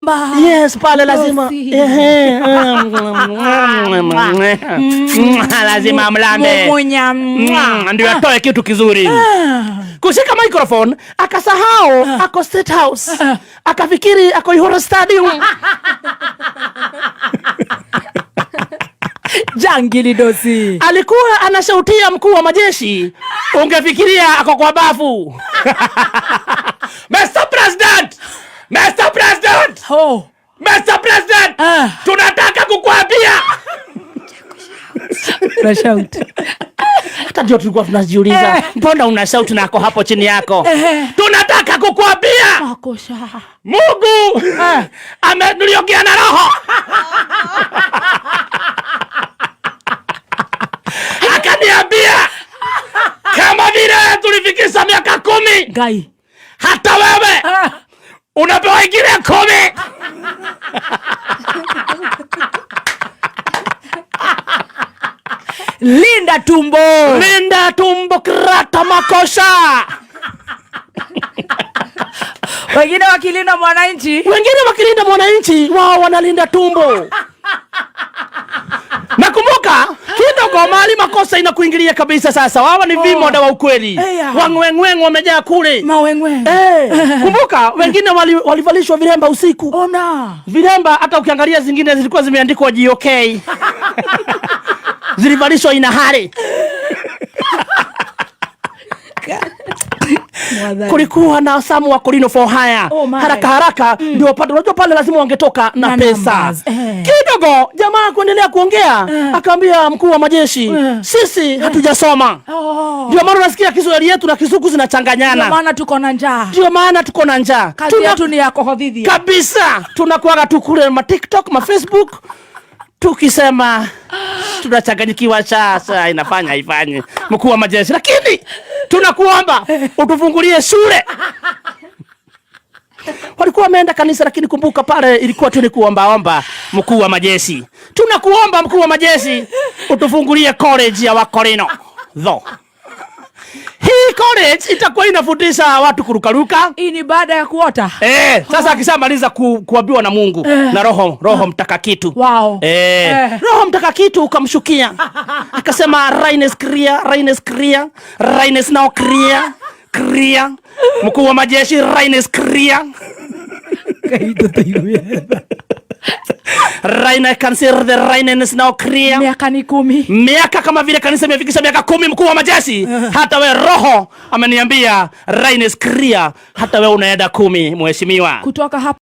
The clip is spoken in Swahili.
Yes, pale lazima lazima mlambe ndio atoe kitu kizuri. Kushika microphone akasahau ako State House, akafikiri ako Ihoro Stadium. Jangili dosi alikuwa anashautia mkuu wa majeshi, ungefikiria ako kwa bafu. Mr. President, Mr. President, Mr. President, tunataka kukuambia. Na shout. Hata ndio tulikuwa tunajiuliza, mbona una shout na ako hapo chini yako? Tunataka kukuambia. Makosha. Mungu amenuliogea na roho. Akaniambia kama vile tulifikisha miaka 10. Gai. Hata wewe unapewa ingine 10. Linda tumbo. Linda tumbo, krata makosha. Wengine wakilinda mwananchi. Wengine wakilinda mwananchi, wao wanalinda tumbo. Nakumbuka kidogo mali makosa inakuingilia kabisa sasa. Wao ni vimoda wa ukweli. Wangwengwengo wamejaa kule. Mawengwe. Kumbuka wengine walivalishwa vilemba usiku. Ona. Vilemba hata ukiangalia zingine zilikuwa zimeandikwa GOK. Zilivalishwa inahari. Kulikuwa na Samu wa Kolino for hire. Haraka haraka ndio pale, unajua pale lazima wangetoka na pesa. Kidogo jamaa kuendelea kuongea, akaambia mkuu wa majeshi, sisi hatujasoma. Ndio maana unasikia Kiswahili yetu na Kisuku zinachanganyana. Ndio maana tuko na njaa. Ndio maana tuko na njaa. Kazi yetu ni ya kuhodhidhi. Kabisa. Tunakuaga tu kule ma TikTok, ma Facebook. Tukisema tunachanganyikiwa sasa, inafanya ifanye mkuu wa majeshi, lakini tunakuomba utufungulie shule. Walikuwa wameenda kanisa, lakini kumbuka pale ilikuwa tu ni kuomba mkuu wa majeshi. Tunakuomba mkuu wa majeshi utufungulie college ya Wakorino. Hii college itakuwa inafundisha watu kurukaruka. Hii ni baada ya kuota. Sasa akishamaliza kuambiwa na Mungu na Roho Mtakakitu. Wow. Roho Mtakakitu ukamshukia. Akasema Raines clear, Raines clear, Raines now clear, clear. Mkuu wa majeshi Raines clear. Kaito tayuya. Raina consider the Raines now clear. Miaka ni 10. Miaka kama vile kanisa imefikisha miaka 10 mkuu wa majeshi. Hata we Roho ameniambia Raines clear. Hata we unaenda 10 mheshimiwa. Kutoka hapa